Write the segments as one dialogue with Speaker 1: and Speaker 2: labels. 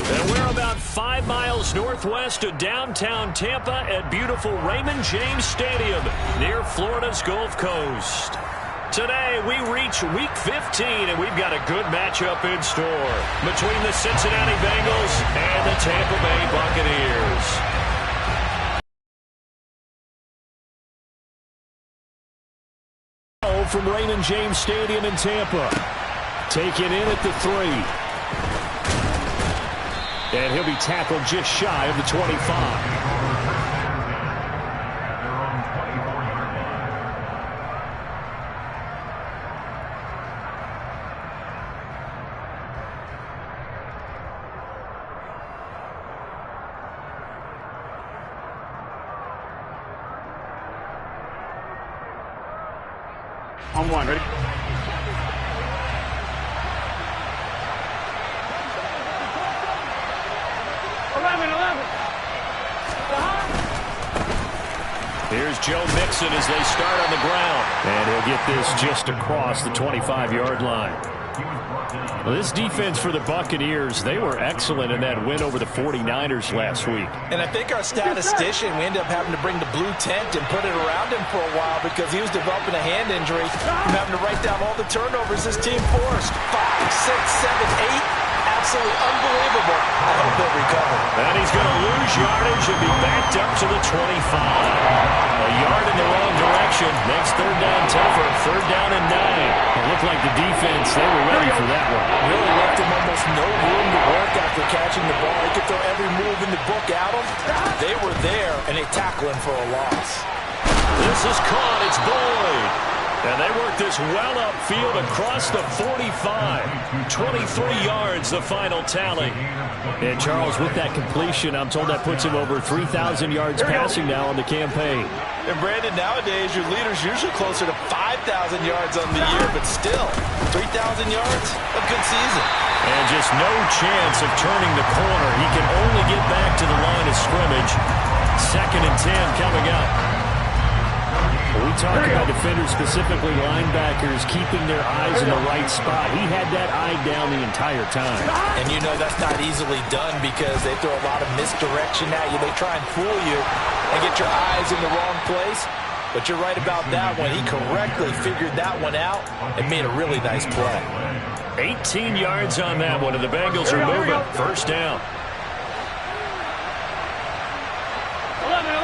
Speaker 1: And we're about 5 miles northwest of downtown Tampa at beautiful Raymond James Stadium near Florida's Gulf Coast. Today, we reach Week 15, and we've got a good matchup in store between the Cincinnati Bengals and the Tampa Bay Buccaneers. From Raymond James Stadium in Tampa. Taken in at the 3. And he'll be tackled just shy of the 25.
Speaker 2: On one, ready?
Speaker 1: Here's Joe Mixon as they start on the ground. And he'll get this just across the 25-yard line. Well, this defense for the Buccaneers, they were excellent in that win over the 49ers last week.
Speaker 3: And I think our statistician, we ended up having to bring the blue tent and put it around him for a while because he was developing a hand injury from having to write down all the turnovers his team forced. 5, 6, 7, 8. Absolutely unbelievable. I hope they'll recover.
Speaker 1: And he's going to lose yardage and be backed up to the 25. A yard in the wrong direction. Makes third down tougher. Third down and 9. It looked like the defense, they were ready for that one.
Speaker 3: Really left him almost no room to work after catching the ball. He could throw every move in the book at him. They were there, and they tackle him for a loss.
Speaker 1: This is caught. It's Boyd. And they work this well upfield across the 45. 23 yards, the final tally. And Charles, with that completion, I'm told that puts him over 3,000 yards passing now on the campaign.
Speaker 3: And Brandon, nowadays your leader's usually closer to 5,000 yards on the year, but still, 3,000 yards, a good season.
Speaker 1: And just no chance of turning the corner. He can only get back to the line of scrimmage. 2nd and 10 coming up. We talk about defenders, specifically linebackers, keeping their eyes in the right spot. He had that eye down the entire time.
Speaker 3: And you know that's not easily done because they throw a lot of misdirection at you. They try and fool you and get your eyes in the wrong place. But you're right about that one. He correctly figured that one out and made a really nice play.
Speaker 1: 18 yards on that one, and the Bengals are moving. First down.
Speaker 2: 11.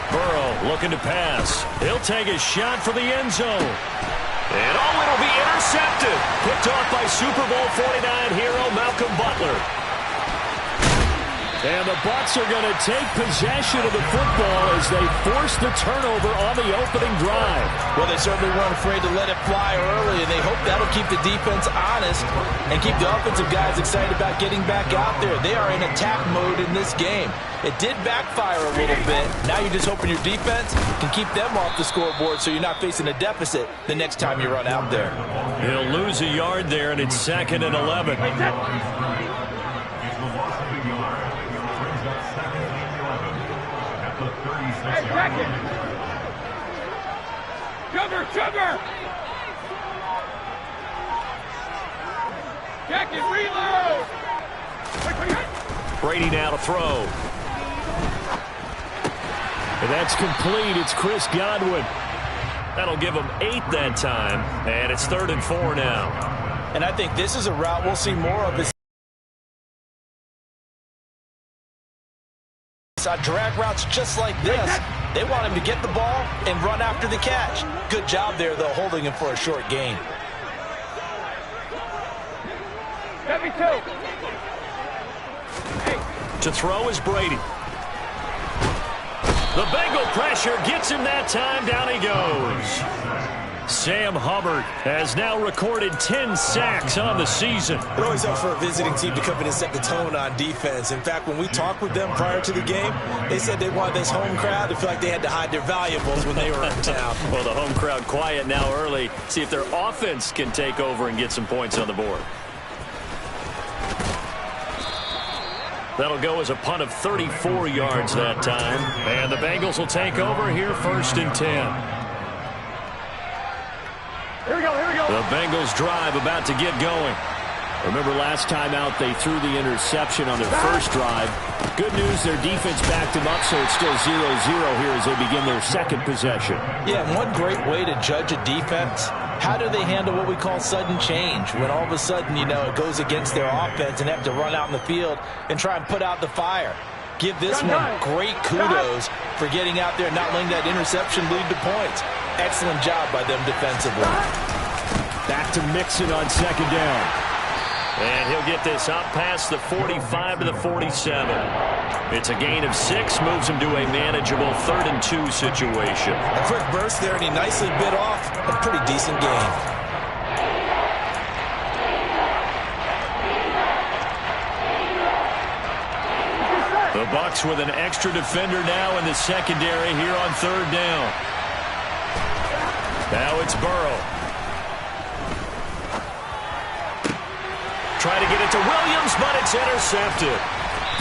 Speaker 1: Burrow looking to pass. He'll take a shot for the end zone. And it'll be intercepted. Picked off by Super Bowl 49 hero Malcolm Butler. And the Bucs are going to take possession of the football as they force the turnover on the opening drive.
Speaker 3: Well, they certainly weren't afraid to let it fly early, and they hope that'll keep the defense honest and keep the offensive guys excited about getting back out there. They are in attack mode in this game. It did backfire a little bit. Now you're just hoping your defense can keep them off the scoreboard so you're not facing a deficit the next time you run out there.
Speaker 1: He'll lose a yard there, and it's 2nd and 11.
Speaker 2: Cover! Jacket, reload!
Speaker 1: Brady now to throw. And that's complete. It's Chris Godwin. That'll give him 8 that time. And it's 3rd and 4 now.
Speaker 3: And I think this is a route we'll see more of. Drag routes just like this. They want him to get the ball and run after the catch. Good job there, though, holding him for a short gain.
Speaker 1: To throw is Brady. The Bengal pressure gets him that time. Down he goes. Sam Hubbard has now recorded 10 sacks on the season.
Speaker 3: It always helps for a visiting team to come in and set the tone on defense. In fact, when we talked with them prior to the game, they said they wanted this home crowd to feel like they had to hide their valuables when they were in town.
Speaker 1: Well, the home crowd quiet now early. See if their offense can take over and get some points on the board. That'll go as a punt of 34 yards that time. And the Bengals will take over here 1st and 10.
Speaker 2: Here we go.
Speaker 1: The Bengals drive about to get going. Remember last time out they threw the interception on their first drive. Good news, their defense backed them up, so it's still 0-0 here as they begin their second possession. Yeah, and one great way to judge a defense, how do they handle what we call sudden change? When all of a sudden, you know, it goes against their offense and they have to run out in the field and try and put out the fire. Give this one great kudos for getting out there and not letting that interception lead to points. Excellent job by them defensively. Back to Mixon on second down. And he'll get this up past the 45 to the 47. It's a gain of 6, moves him to a manageable 3rd and 2 situation. A quick burst there, and he nicely bit off a pretty decent gain. The Bucs with an extra defender now in the secondary here on 3rd down. Now it's Burrow. Try to get it to Williams, but it's intercepted.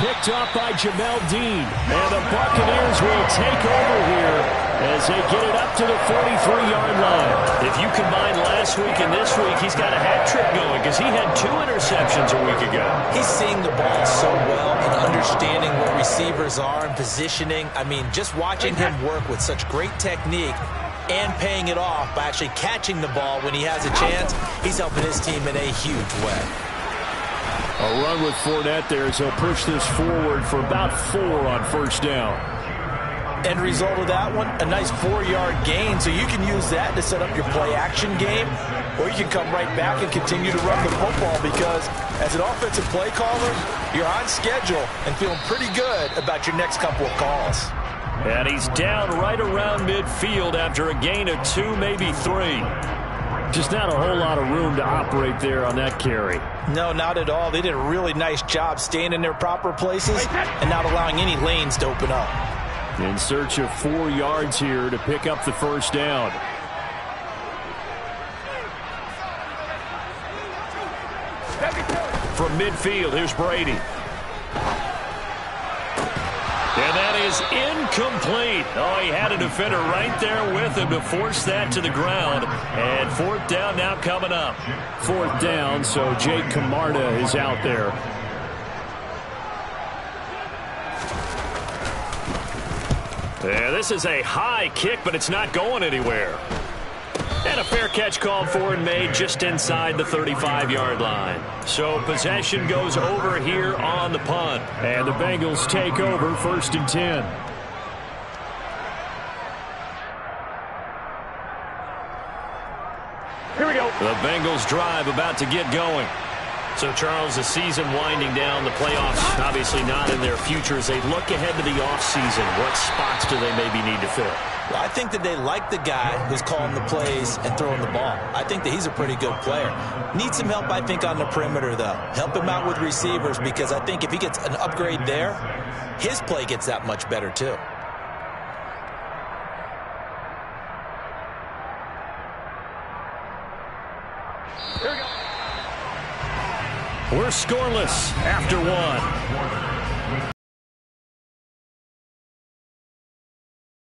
Speaker 1: Picked up by Jamel Dean. And the Buccaneers will take over here as they get it up to the 43-yard line. If you combine last week and this week, he's got a hat trick going because he had 2 interceptions a week ago. He's seeing the ball so well and understanding where receivers are and positioning. I mean, just watching him work with such great technique and paying it off by actually catching the ball when he has a chance, he's helping his team in a huge way. A run with Fournette there as he'll push this forward for about 4 on 1st down. End result of that one, a nice 4-yard gain, so you can use that to set up your play-action game, or you can come right back and continue to run the football because as an offensive play caller, you're on schedule and feeling pretty good about your next couple of calls. And he's down right around midfield after a gain of 2, maybe 3. Just not a whole lot of room to operate there on that carry. No, not at all. They did a really nice job staying in their proper places and not allowing any lanes to open up. In search of 4 yards here to pick up the 1st down. From midfield, here's Brady. And that is incomplete. Oh, he had a defender right there with him to force that to the ground. And 4th down now coming up. 4th down, so Jake Camarda is out there. Yeah, this is a high kick, but it's not going anywhere. And a fair catch called for and made just inside the 35-yard line. So possession goes over here on the punt. And the Bengals take over 1st and 10.
Speaker 2: Here we go.
Speaker 1: The Bengals drive about to get going. So, Charles, the season winding down, the playoffs obviously not in their future. As they look ahead to the offseason, what spots do they maybe need to fill? Well, I think that they like the guy who's calling the plays and throwing the ball. I think that he's a pretty good player. Needs some help, I think, on the perimeter, though. Help him out with receivers because I think if he gets an upgrade there, his play gets that much better, too.
Speaker 2: Here we go.
Speaker 1: We're scoreless after 1.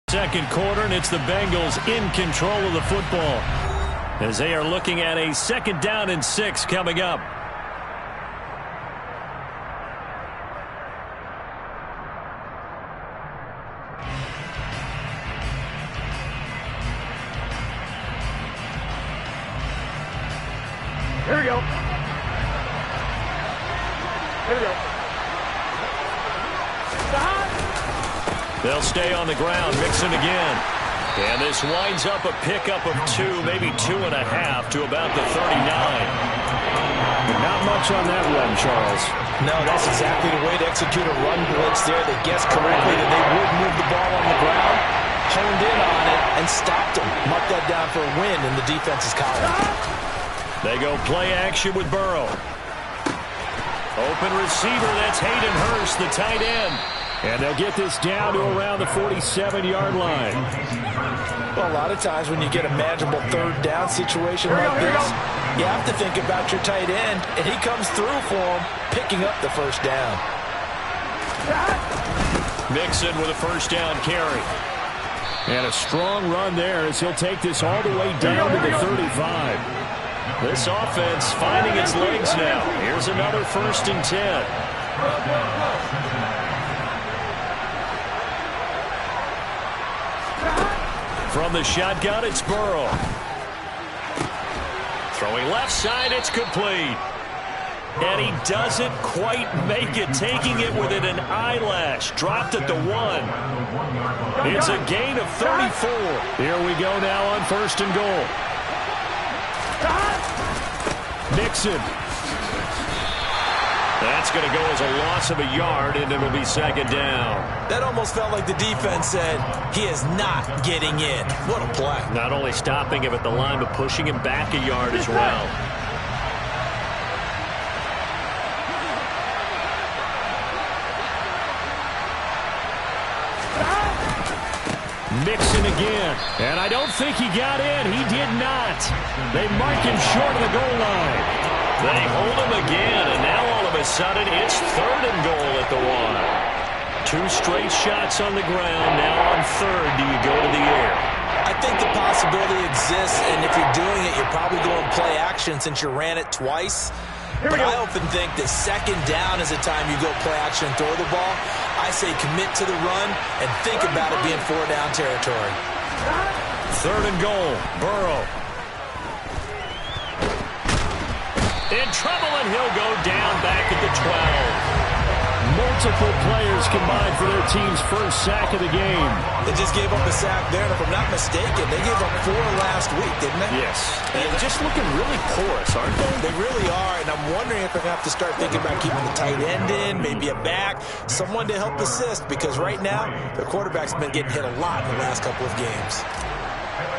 Speaker 1: Second quarter, and it's the Bengals in control of the football as they are looking at a 2nd down and 6 coming up.
Speaker 2: Here we go. Here we go.
Speaker 1: They'll stay on the ground, Mixon again. And this winds up a pickup of 2, maybe 2.5 to about the 39.
Speaker 3: Not much on that run, Charles. No, that's exactly the way to execute a run blitz there. They guessed correctly that they would move the ball on the ground, honed in on it, and stopped them. Mark that down for a win in the defense's column.
Speaker 1: They go play action with Burrow. Open receiver, that's Hayden Hurst, the tight end. And they'll get this down to around the 47-yard line.
Speaker 3: Well, a lot of times when you get a manageable 3rd down situation like this, you have to think about your tight end, and he comes through for him, picking up the 1st down.
Speaker 1: Mixon with a 1st down carry. And a strong run there as he'll take this all the way down to the 35. This offense finding its legs now. Here's another 1st and 10. From the shotgun, it's Burrow. Throwing left side, it's complete. And he doesn't quite make it, taking it within an eyelash. Dropped at the 1. It's a gain of 34. Here we go now on 1st and goal. Nixon. That's going to go as a loss of a yard, and it'll be 2nd down.
Speaker 3: That almost felt like the defense said, he is not getting in. What a play.
Speaker 1: Not only stopping him at the line, but pushing him back a yard as well. Nixon again. And I don't think he got in. He did not. They mark him short of the goal line. They hold him again, and now all of a sudden it's 3rd and goal at the 1. 2 straight shots on the ground. Now on 3rd, do you go to the air?
Speaker 3: I think the possibility exists, and if you're doing it, you're probably going play action since you ran it twice. But I often think that 2nd down is the time you go play action and throw the ball. I say commit to the run and think about it being 4-down territory.
Speaker 1: 3rd and goal. Burrow. In trouble, and he'll go down back at the 12. Multiple players combined for their team's 1st sack of the game.
Speaker 3: They just gave up a sack there, and if I'm not mistaken, they gave up 4 last week, didn't they?
Speaker 1: Yes. And just looking really porous, aren't they?
Speaker 3: They really are, and I'm wondering if they're going to have to start thinking about keeping the tight end in, maybe a back, someone to help assist, because right now, their quarterback's been getting hit a lot in the last couple of games.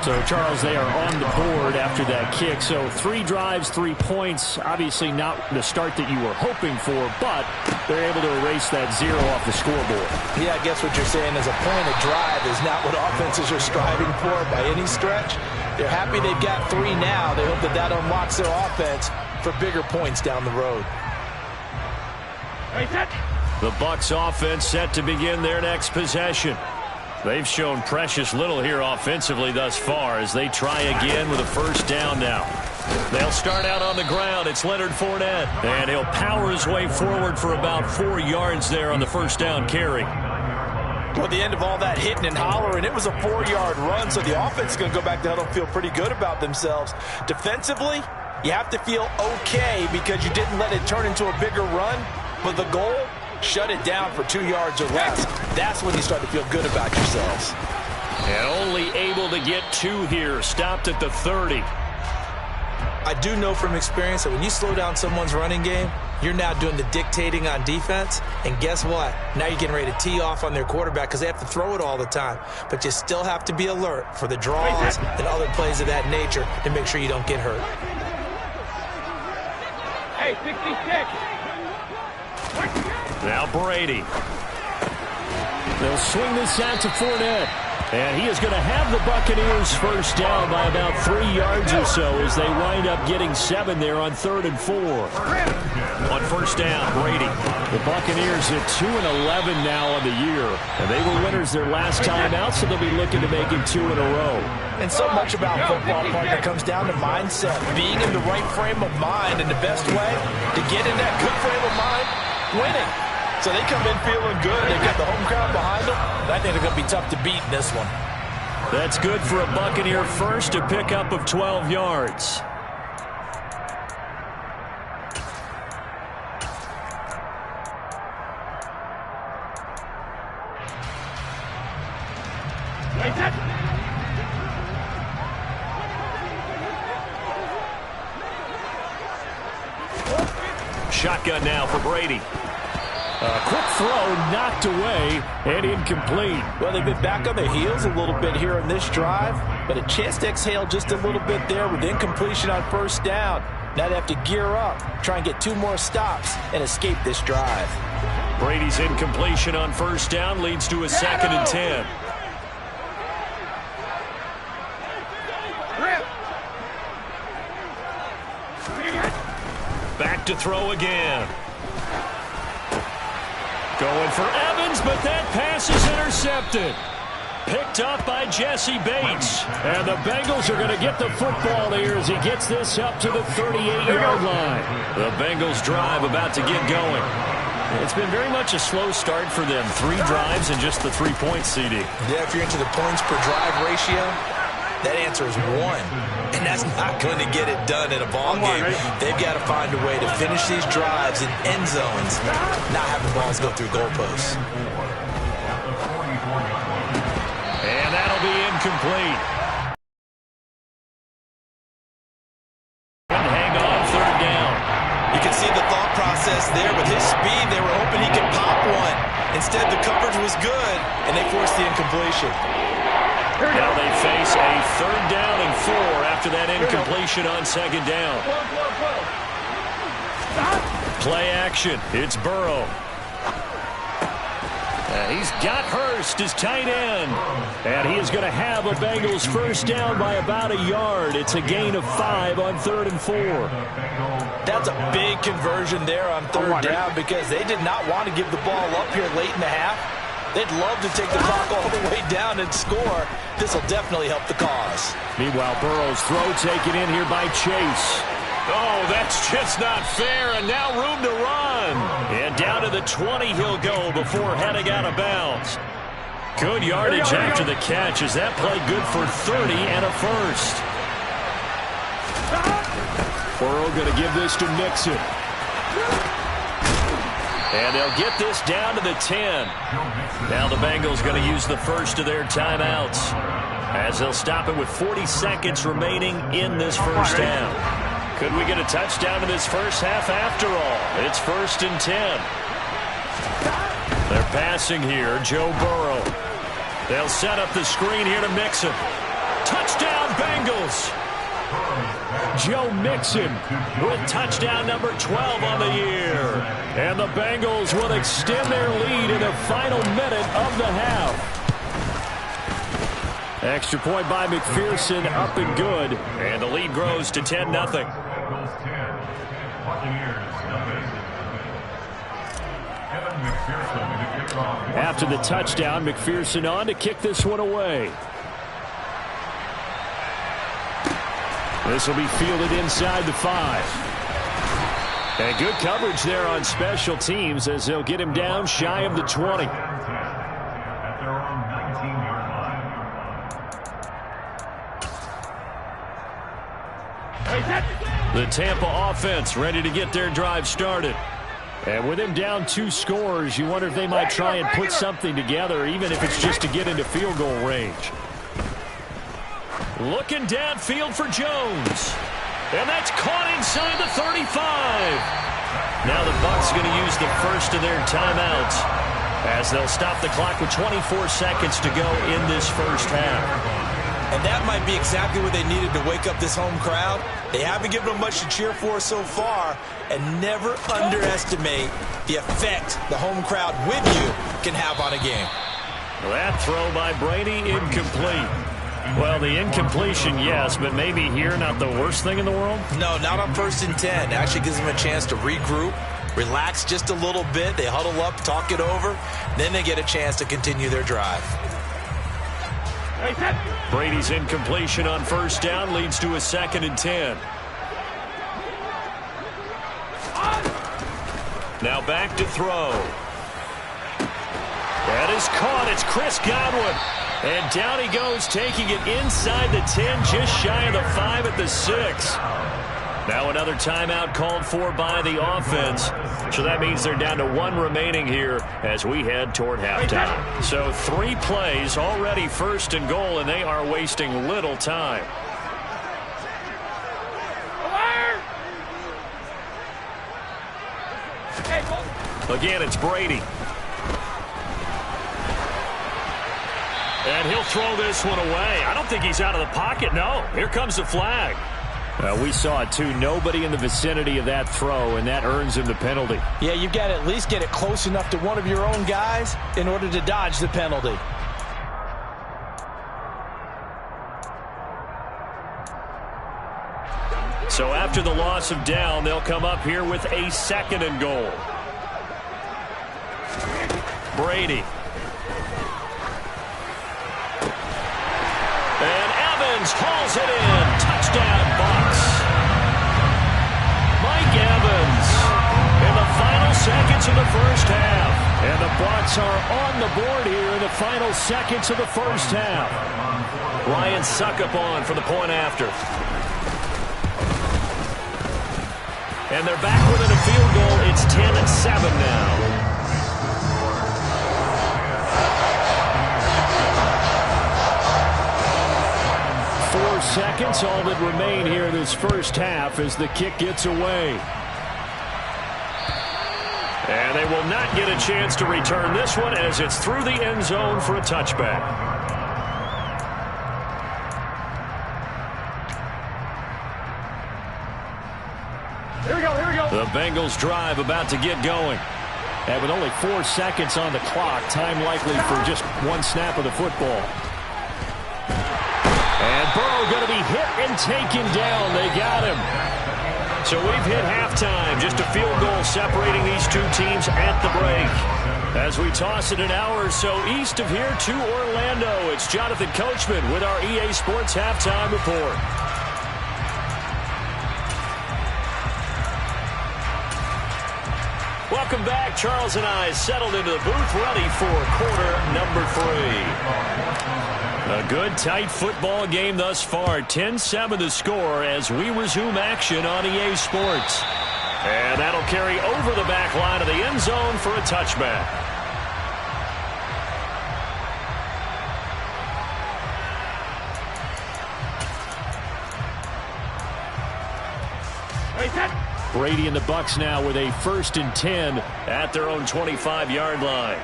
Speaker 1: So, Charles, they are on the board after that kick. So 3 drives, 3 points. Obviously not the start that you were hoping for, but they're able to erase that 0 off the scoreboard.
Speaker 3: Yeah, I guess what you're saying is a point of drive is not what offenses are striving for by any stretch. They're happy they've got 3 now. They hope that that unlocks their offense for bigger points down the road.
Speaker 1: The Bucs offense set to begin their next possession. They've shown precious little here offensively thus far as they try again with a 1st down now. They'll start out on the ground. It's Leonard Fournette, and he'll power his way forward for about 4 yards there on the 1st down carry.
Speaker 3: Well, at the end of all that hitting and hollering, it was a 4-yard run, so the offense is going to go back to huddle and feel pretty good about themselves. Defensively, you have to feel okay because you didn't let it turn into a bigger run, but the goal, shut it down for 2 yards or less. That's when you start to feel good about yourselves.
Speaker 1: And only able to get 2 here. Stopped at the 30.
Speaker 3: I do know from experience that when you slow down someone's running game, you're now doing the dictating on defense. And guess what? Now you're getting ready to tee off on their quarterback because they have to throw it all the time. But you still have to be alert for the draws and other plays of that nature to make sure you don't get hurt.
Speaker 2: Hey, 66.
Speaker 1: Now Brady. They'll swing this out to Fournette. And he is going to have the Buccaneers 1st down by about 3 yards or so as they wind up getting 7 there on 3rd and 4. On 1st down, Brady. The Buccaneers at 2-11 now on the year. And they were winners their last time out, so they'll be looking to make it 2 in a row.
Speaker 3: And so much about football, partner, comes down to mindset. Being in the right frame of mind, and the best way to get in that good frame of mind, winning. So they come in feeling good. They've got the home crowd behind them. I think they're going to be tough to beat in this one.
Speaker 1: That's good for a Buccaneer first, a pickup of 12 yards. Shotgun now for Brady. A quick throw knocked away and incomplete.
Speaker 3: Well, they've been back on their heels a little bit here in this drive, but a chance to exhale just a little bit there with incompletion on 1st down. Now they have to gear up, try and get 2 more stops, and escape this drive.
Speaker 1: Brady's incompletion on 1st down leads to a 2nd and 10. Back to throw again. Going for Evans, but that pass is intercepted. Picked up by Jesse Bates. And the Bengals are going to get the football here as he gets this up to the 38-yard line. The Bengals drive about to get going. It's been very much a slow start for them. 3 drives and just the 3 points, CD.
Speaker 3: Yeah, if you're into the points per drive ratio, that answer is 1. And that's not going to get it done in a ball game. They've got to find a way to finish these drives in end zones, not have the balls go through goalposts.
Speaker 1: And that'll be incomplete. And hang on, 3rd down.
Speaker 3: You can see the thought process there. With his speed, they were hoping he could pop one. Instead, the coverage was good, and they forced the incompletion.
Speaker 1: Now they face a 3rd down and 4 after that incompletion on 2nd down. Play action. It's Burrow. He's got Hurst, his tight end. And he is going to have a Bengals 1st down by about a yard. It's a gain of 5 on 3rd and 4.
Speaker 3: That's a big conversion there on 3rd down because they did not want to give the ball up here late in the half. They'd love to take the clock all the way down and score. This will definitely help the cause.
Speaker 1: Meanwhile, Burrow's throw taken in here by Chase. Oh, that's just not fair, and now room to run. And down to the 20 he'll go before heading out of bounds. Good yardage after the catch. Is that play good for 30 and a 1st? Burrow going to give this to Mixon. And they'll get this down to the 10. Now the Bengals going to use the first of their timeouts as they'll stop it with 40 seconds remaining in this 1st half. Could we get a touchdown in this 1st half after all? It's 1st and 10. They're passing here, Joe Burrow. They'll set up the screen here to Mixon. Touchdown, Bengals! Joe Mixon with touchdown number 12 on the year. And the Bengals will extend their lead in the final minute of the half. Extra point by McPherson, up and good. And the lead grows to 10-0. After the touchdown, McPherson on to kick this one away. This will be fielded inside the 5. And good coverage there on special teams as they'll get him down shy of the 20. The Tampa offense ready to get their drive started. And with him down 2 scores, you wonder if they might try and put something together, even if it's just to get into field goal range. Looking downfield for Jones. And that's caught inside the 35. Now the Bucs going to use the first of their timeouts as they'll stop the clock with 24 seconds to go in this 1st half.
Speaker 3: And that might be exactly what they needed to wake up this home crowd. They haven't given them much to cheer for so far, and never underestimate the effect the home crowd with you can have on a game.
Speaker 1: That throw by Brady incomplete. Well, the incompletion, yes, but maybe here not the worst thing in the world?
Speaker 3: No, not on 1st and 10. It actually gives them a chance to regroup, relax just a little bit. They huddle up, talk it over. Then they get a chance to continue their drive.
Speaker 1: Brady's incompletion on 1st down leads to a 2nd and 10. Now back to throw. That is caught. It's Chris Godwin. And down he goes, taking it inside the 10, just shy of the 5 at the 6. Now another timeout called for by the offense. So that means they're down to 1 remaining here as we head toward halftime. So 3 plays, already 1st and goal, and they are wasting little time. Again, it's Brady. And he'll throw this one away. I don't think he's out of the pocket. No, here comes the flag. We saw it too. Nobody in the vicinity of that throw, and that earns him the penalty.
Speaker 3: Yeah, you've got to at least get it close enough to one of your own guys in order to dodge the penalty.
Speaker 1: So after the loss of down, they'll come up here with a 2nd and goal. Evans hauls it in. Touchdown, Bucs. Mike Evans in the final seconds of the first half.
Speaker 4: And the Bucs are on the board here in the final seconds of the first half.
Speaker 1: Ryan Succop for the point after. And they're back within a field goal. It's 10-7 now.
Speaker 4: 4 seconds, all that remain here in this first half as the kick gets away.
Speaker 1: And they will not get a chance to return this one as it's through the end zone for a touchback.
Speaker 2: Here we go, here we go.
Speaker 4: The Bengals drive about to get going. And with only 4 seconds on the clock, time likely for just one snap of the football. And Burrow going to be hit and taken down. They got him.
Speaker 1: So we've hit halftime. Just a field goal separating these two teams at the break. As we toss it an hour or so east of here to Orlando, it's Jonathan Coachman with our EA Sports Halftime Report. Welcome back. Charles and I settled into the booth ready for quarter number 3. A good, tight football game thus far. 10-7 the score as we resume action on EA Sports. And that'll carry over the back line of the end zone for a touchback.
Speaker 4: Brady and the Bucs now with a 1st and 10
Speaker 1: at their own 25-yard line.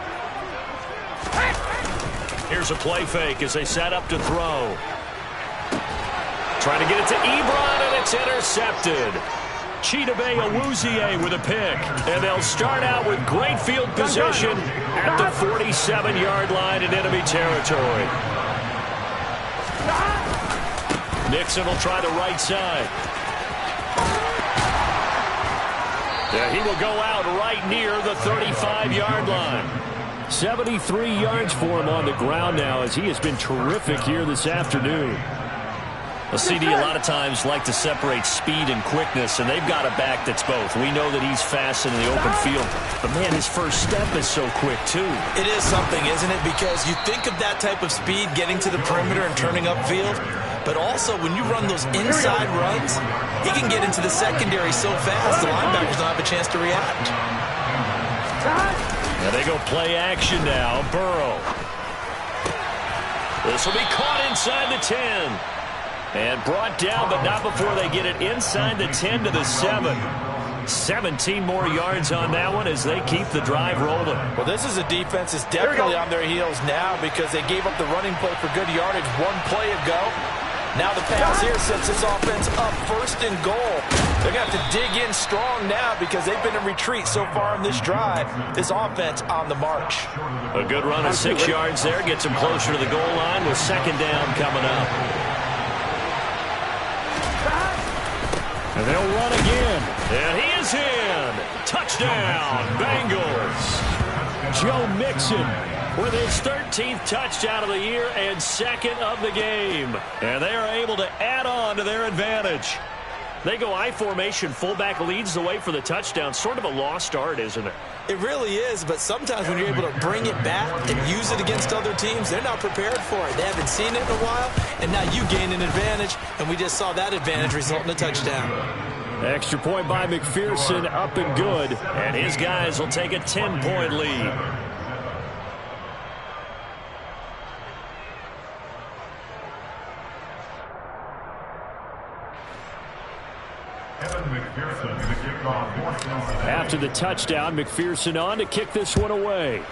Speaker 1: Here's a play fake as they set up to throw. Trying to get it to Ebron, and it's intercepted. Chidobe Awuzie with a pick. And they'll start out with great field position at the 47-yard line in enemy territory. Nixon will try the right side. Yeah, he will go out right near the 35-yard line.
Speaker 4: 73 yards for him on the ground now as he has been terrific here this afternoon.
Speaker 1: A CD a lot of times like to separate speed and quickness, and they've got a back that's both. We know that he's fast in the open field, but man, his first step is so quick too.
Speaker 3: It is something, isn't it? Because you think of that type of speed getting to the perimeter and turning upfield, but also when you run those inside runs, he can get into the secondary so fast the linebackers don't have a chance to react.
Speaker 1: And they go play action now. Burrow. This will be caught inside the 10. And brought down, but not before they get it inside the 10 to the 7. 17 more yards on that one as they keep the drive rolling.
Speaker 3: Well, this is a defense that's definitely on their heels now because they gave up the running play for good yardage one play ago. Now the pass here sets this offense up 1st and goal. They're going to have to dig in strong now because they've been in retreat so far in this drive. This offense on the march.
Speaker 1: A good run of 6 yards there gets them closer to the goal line with 2nd down coming up.
Speaker 4: And they'll run again.
Speaker 1: And he is in. Touchdown, Bengals.
Speaker 4: Joe Mixon
Speaker 1: with his 13th touchdown of the year and 2nd of the game. And they are able to add on to their advantage. They go I formation. Fullback leads the way for the touchdown. Sort of a lost art, isn't it?
Speaker 3: It really is, but sometimes when you're able to bring it back and use it against other teams, they're not prepared for it. They haven't seen it in a while, and now you gain an advantage, and we just saw that advantage result in a touchdown.
Speaker 4: Extra point by McPherson, up and good.
Speaker 1: And his guys will take a 10-point lead.
Speaker 4: After the touchdown, McPherson on to kick this one away.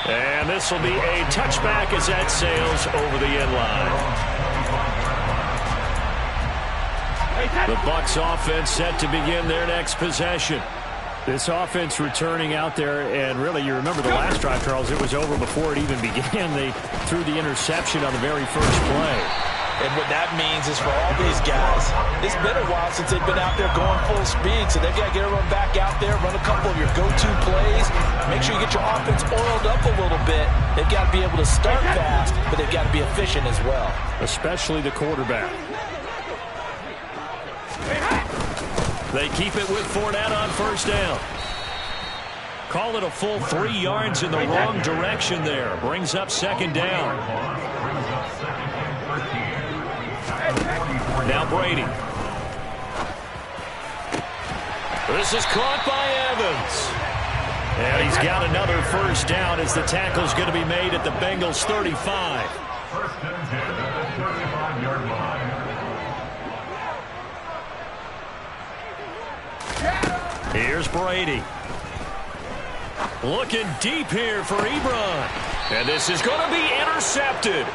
Speaker 1: And this will be a touchback as that sails over the end line.
Speaker 4: The Bucs offense set to begin their next possession. This offense returning out there, and really, you remember the last drive, Charles, it was over before it even began. They threw the interception on the very first play.
Speaker 3: And what that means is for all these guys, it's been a while since they've been out there going full speed, so they've got to get everyone back out there, run a couple of your go-to plays, make sure you get your offense oiled up a little bit. They've got to be able to start fast, but they've got to be efficient as well. Especially the quarterback.
Speaker 1: They keep it with Fournette on first down. Call it a full 3 yards in the wrong direction there. Brings up second down. Now Brady. This is caught by Evans. And he's got another first down as the tackle's going to be made at the Bengals 35. Here's Brady. Looking deep here for Ebron. And this is going to be intercepted.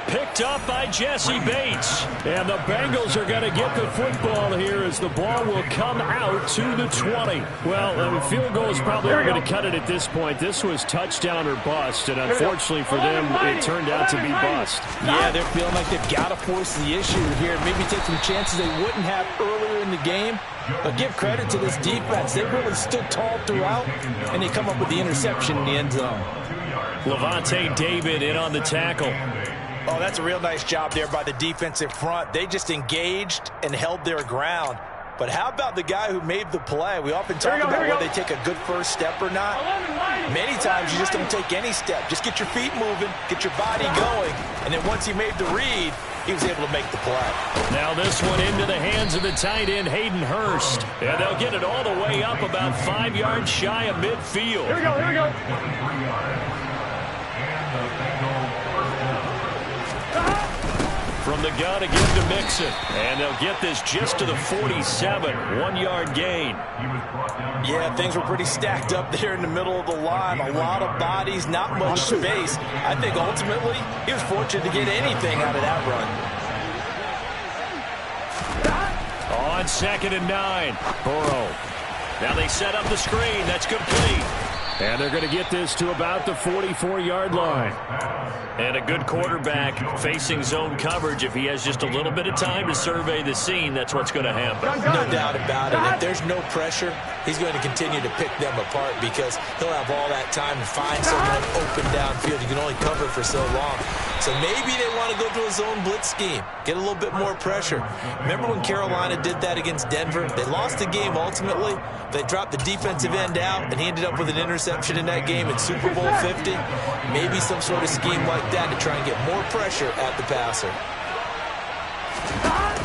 Speaker 1: Picked up by Jesse Bates.
Speaker 4: And the Bengals are going to get the football here as the ball will come out to the 20. Well, field goal is probably going to cut it at this point. This was touchdown or bust, and unfortunately for them, it turned out to be bust.
Speaker 3: Yeah, they're feeling like they've got to force the issue here. Maybe take some chances they wouldn't have earlier in the game. But give credit to this defense. They really stood tall throughout, and they come up with the interception in the end zone.
Speaker 1: Levante David in on the tackle.
Speaker 3: Oh, that's a real nice job there by the defensive front. They just engaged and held their ground. But how about the guy who made the play? We often talk about whether they take a good first step or not. Many times you just don't take any step. Just get your feet moving, get your body going, and then once he made the read, he was able to make the play.
Speaker 1: Now this one into the hands of the tight end, Hayden Hurst. And they'll get it all the way up about 5 yards shy of midfield.
Speaker 2: Here we go, here we go.
Speaker 1: From the gun again to Mixon. And they'll get this just to the 47. 1 yard gain.
Speaker 3: Yeah, things were pretty stacked up there in the middle of the line. A lot of bodies, not much space. I think ultimately he was fortunate to get anything out of that run.
Speaker 1: On 2nd and 9. Burrow. Now they set up the screen. That's complete.
Speaker 4: And they're going to get this to about the 44-yard line.
Speaker 1: And a good quarterback facing zone coverage. If he has just a little bit of time to survey the scene, that's what's going to happen.
Speaker 3: No doubt about it. If there's no pressure, he's going to continue to pick them apart because he'll have all that time to find someone open downfield. You can only cover for so long. So maybe they want to go to a zone blitz scheme, get a little bit more pressure. Remember when Carolina did that against Denver? They lost the game ultimately. They dropped the defensive end out, and he ended up with an interception in that game in Super Bowl 50. Maybe some sort of scheme like that to try and get more pressure at the passer.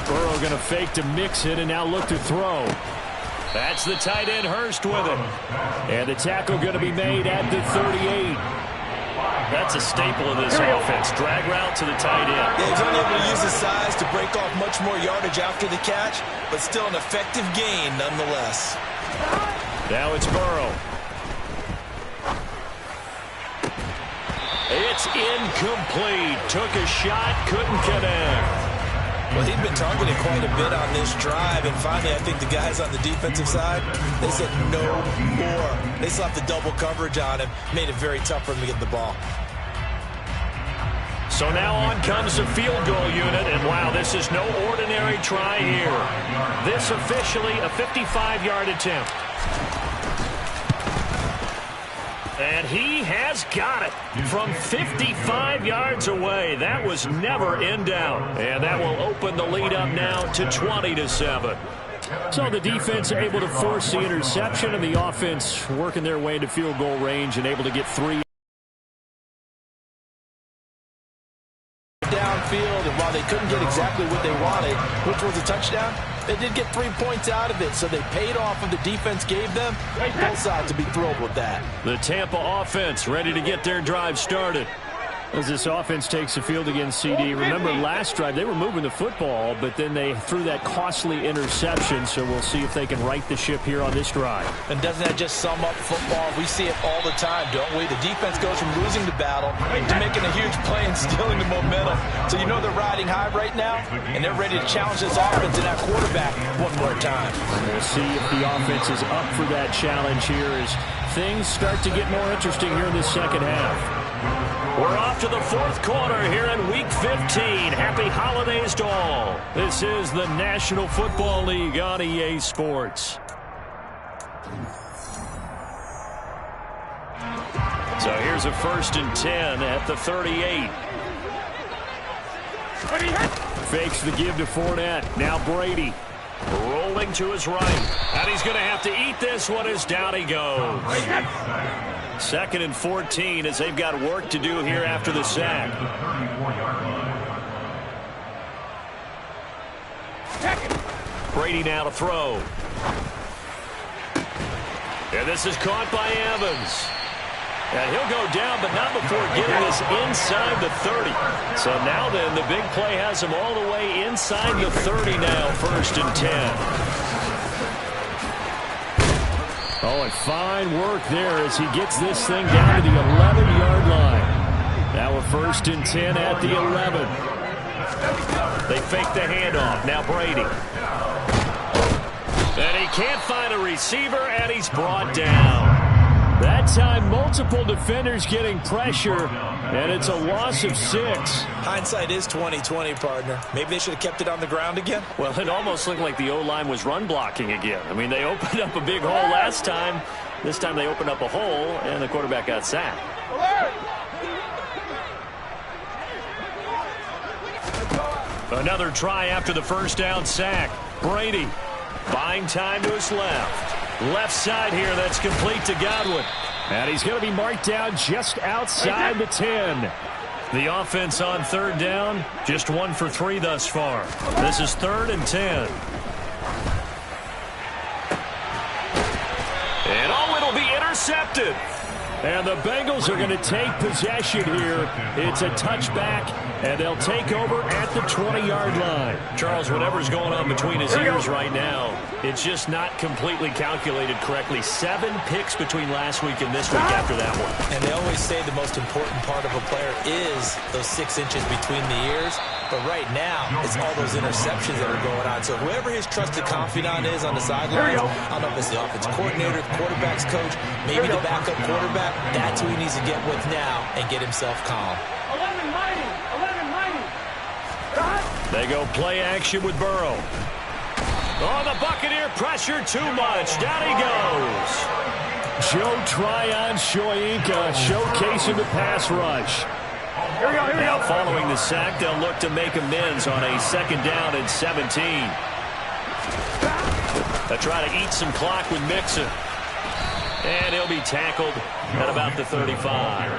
Speaker 4: Burrow going to fake to mix it and now look to throw.
Speaker 1: That's the tight end Hurst with it.
Speaker 4: And the tackle going to be made at the 38.
Speaker 1: That's a staple of this offense. Drag route to the tight end.
Speaker 3: Yeah, he's only able to use his size to break off much more yardage after the catch, but still an effective gain nonetheless.
Speaker 1: Now it's Burrow. It's incomplete. Took a shot, couldn't connect.
Speaker 3: Well, he'd been targeted quite a bit on this drive, and finally I think the guys on the defensive side, they said no more. They slapped the double coverage on him, made it very tough for him to get the ball.
Speaker 1: So now on comes the field goal unit, and wow, this is no ordinary try here. This officially a 55-yard attempt. And he has got it from 55 yards away. That was never in doubt. And that will open the lead up now to 20-7.
Speaker 4: So the defense able to force the interception, and the offense working their way into field goal range and able to get 3.
Speaker 3: Downfield, and while they couldn't get exactly what they wanted, which was a touchdown, they did get 3 points out of it, so they paid off what the defense gave them. Both sides to be thrilled with that.
Speaker 1: The Tampa offense ready to get their drive started.
Speaker 4: As this offense takes the field against CD, remember last drive they were moving the football, but then they threw that costly interception, so we'll see if they can right the ship here on this drive.
Speaker 3: And doesn't that just sum up football? We see it all the time, don't we? The defense goes from losing the battle to making a huge play and stealing the momentum. So you know they're riding high right now, and they're ready to challenge this offense and that quarterback one more time.
Speaker 4: And we'll see if the offense is up for that challenge here as things start to get more interesting here in the second half.
Speaker 1: We're off to the fourth quarter here in Week 15. Happy holidays to all. This is the National Football League on EA Sports. So here's a 1st and 10 at the 38.
Speaker 4: Fakes the give to Fournette. Now Brady.
Speaker 1: Rolling to his right. And he's going to have to eat this one as down he goes. 2nd and 14 as they've got work to do here after the sack. Brady now to throw. And this is caught by Evans. And he'll go down, but not before getting this inside the 30. So now then, the big play has him all the way inside the 30 now, 1st and 10.
Speaker 4: Oh, and fine work there as he gets this thing down to the 11-yard line. Now a 1st and 10 at the 11.
Speaker 1: They fake the handoff. Now Brady. And he can't find a receiver, and he's brought down.
Speaker 4: That time, multiple defenders getting pressure, and it's a loss of 6.
Speaker 3: Hindsight is 20/20, partner. Maybe they should have kept it on the ground again.
Speaker 1: Well, it almost looked like the O-line was run blocking again. I mean, they opened up a big hole last time. This time they opened up a hole, and the quarterback got sacked. Another try after the 1st down sack. Brady buying time to his left. Left side here, that's complete to Godwin.
Speaker 4: And he's going to be marked down just outside the 10.
Speaker 1: The offense on 3rd down, just 1 for 3 thus far. This is 3rd and 10. And oh, it'll be intercepted.
Speaker 4: And the Bengals are going to take possession here. It's a touchback, and they'll take over at the 20-yard line.
Speaker 1: Charles, whatever's going on between his ears right now, it's just not completely calculated correctly. 7 picks between last week and this week after that one.
Speaker 3: And they always say the most important part of a player is those 6 inches between the ears. But right now, it's all those interceptions that are going on. So whoever his trusted confidant is on the sidelines, I don't know if it's the offensive coordinator, the quarterback's coach, maybe the backup quarterback, that's who he needs to get with now and get himself calm.
Speaker 2: 11-90.
Speaker 1: They go play action with Burrow. Oh, the Buccaneer pressure too much. Down he goes.
Speaker 4: Joe Tryon Shoyinka showcasing the pass rush.
Speaker 2: Here we go.
Speaker 1: Now following the sack, they'll look to make amends on a 2nd down and 17. They'll try to eat some clock with Mixon. And he'll be tackled at about the 35.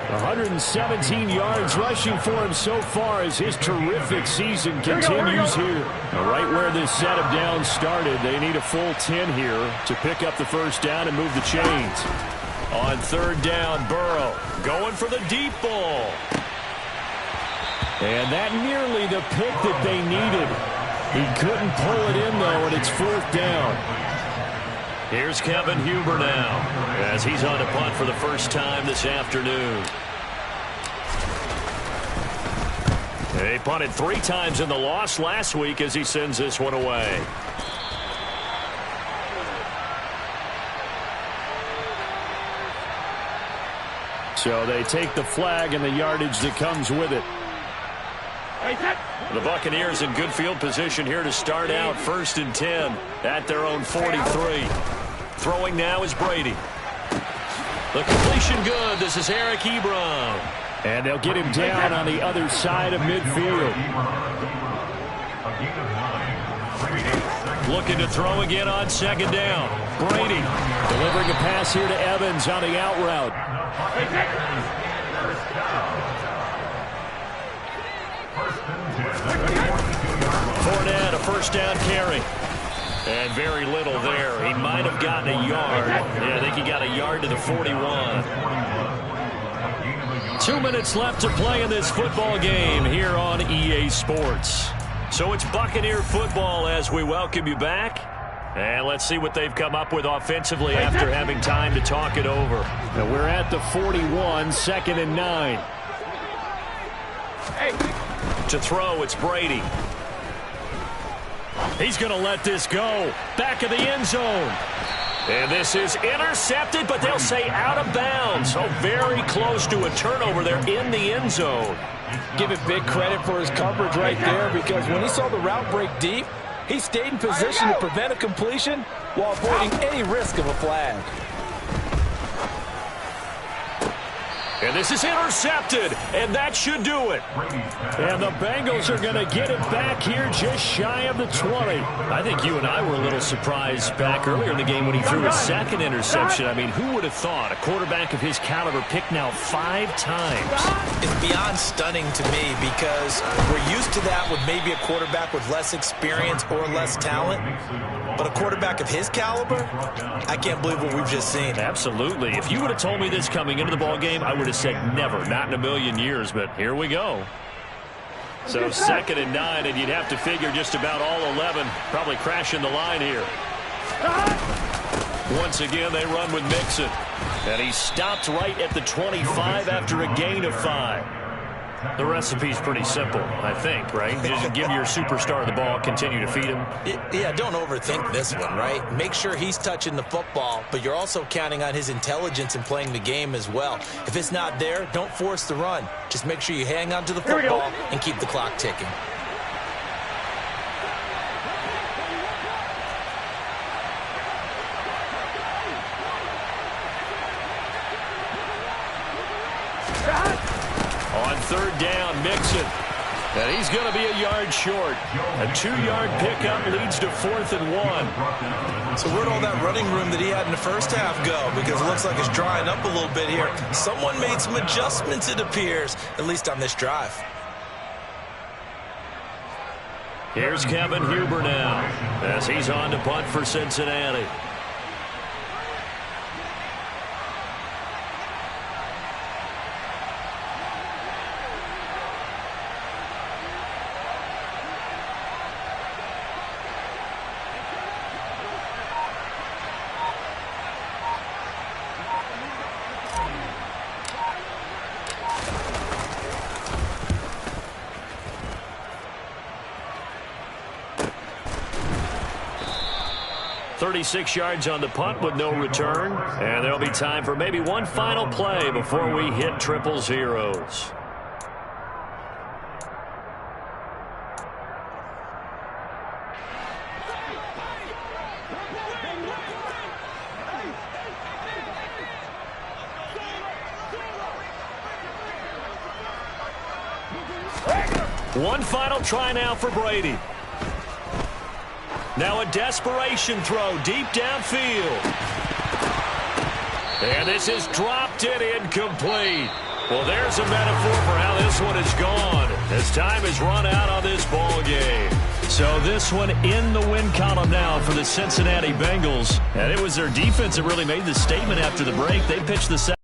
Speaker 4: 117 yards rushing for him so far as his terrific season continues here. Right where this set of downs started, they need a full 10 here to pick up the 1st down and move the chains.
Speaker 1: On 3rd down, Burrow going for the deep ball.
Speaker 4: And that nearly the pick that they needed. He couldn't pull it in, though, and it's 4th down.
Speaker 1: Here's Kevin Huber now as he's on to punt for the first time this afternoon. He punted 3 times in the loss last week as he sends this one away.
Speaker 4: So they take the flag and the yardage that comes with it.
Speaker 1: The Buccaneers in good field position here to start out 1st and 10 at their own 43. Throwing now is Brady. The completion good. This is Eric Ebron.
Speaker 4: And they'll get him down on the other side of midfield.
Speaker 1: Looking to throw again on 2nd down. Brady
Speaker 4: delivering a pass here to Evans on the out route.
Speaker 1: Fournette, a 1st down carry. And very little there. He might have gotten a yard. Yeah, I think he got a yard to the 41. 2 minutes left to play in this football game here on EA Sports. So it's Buccaneer football as we welcome you back. And let's see what they've come up with offensively after having time to talk it over.
Speaker 4: And we're at the 41, 2nd and 9.
Speaker 1: To throw, it's Brady. He's going to let this go. Back of the end zone. And this is intercepted, but they'll say out of bounds. So very close to a turnover there in the end zone.
Speaker 3: Give it big credit for his coverage right there, because when he saw the route break deep, he stayed in position to prevent a completion while avoiding any risk of a flag.
Speaker 1: And this is intercepted, and that should do it.
Speaker 4: And the Bengals are going to get it back here just shy of the 20.
Speaker 1: I think you and I were a little surprised back earlier in the game when he threw his second interception. I mean, who would have thought a quarterback of his caliber picked now 5 times?
Speaker 3: It's beyond stunning to me, because we're used to that with maybe a quarterback with less experience or less talent. But a quarterback of his caliber, I can't believe what we've just seen.
Speaker 1: Absolutely. If you would have told me this coming into the ball game, I would have said never, not in a million years, but here we go. So 2nd and 9, and you'd have to figure just about all 11 probably crashing the line here. Once again, they run with Mixon. And he stopped right at the 25 after a gain of 5. The recipe's pretty simple, I think, right? Just give your superstar the ball, continue to feed him.
Speaker 3: Yeah, don't overthink this one, right? Make sure he's touching the football, but you're also counting on his intelligence in playing the game as well. If it's not there, don't force the run. Just make sure you hang on to the football and keep the clock ticking.
Speaker 1: On 3rd down, Mixon. And he's going to be a yard short. A 2-yard pickup leads to 4th and 1.
Speaker 3: So where'd all that running room that he had in the first half go? Because it looks like it's drying up a little bit here. Someone made some adjustments, it appears, at least on this drive.
Speaker 1: Here's Kevin Huber now as he's on to punt for Cincinnati. .36 yards on the punt with no return. And there'll be time for maybe one final play before we hit triple zeros. One final try now for Brady. Now a desperation throw deep downfield. And this is dropped and incomplete. Well, there's a metaphor for how this one is gone, as time has run out on this ball game. So this one in the win column now for the Cincinnati Bengals. And it was their defense that really made the statement after the break. They pitched the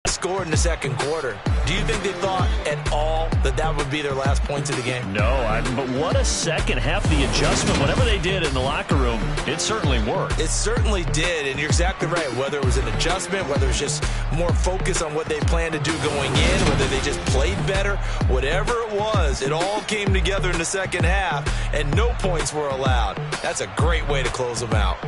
Speaker 3: scored in the second quarter. Do you think they thought at all that that would be their last points of the game?
Speaker 1: No, but what a second half. The adjustment, whatever they did in the locker room, it certainly worked.
Speaker 3: It certainly did, and you're exactly right. Whether it was an adjustment, whether it's just more focus on what they planned to do going in, whether they just played better, whatever it was, it all came together in the second half, and no points were allowed. That's a great way to close them out.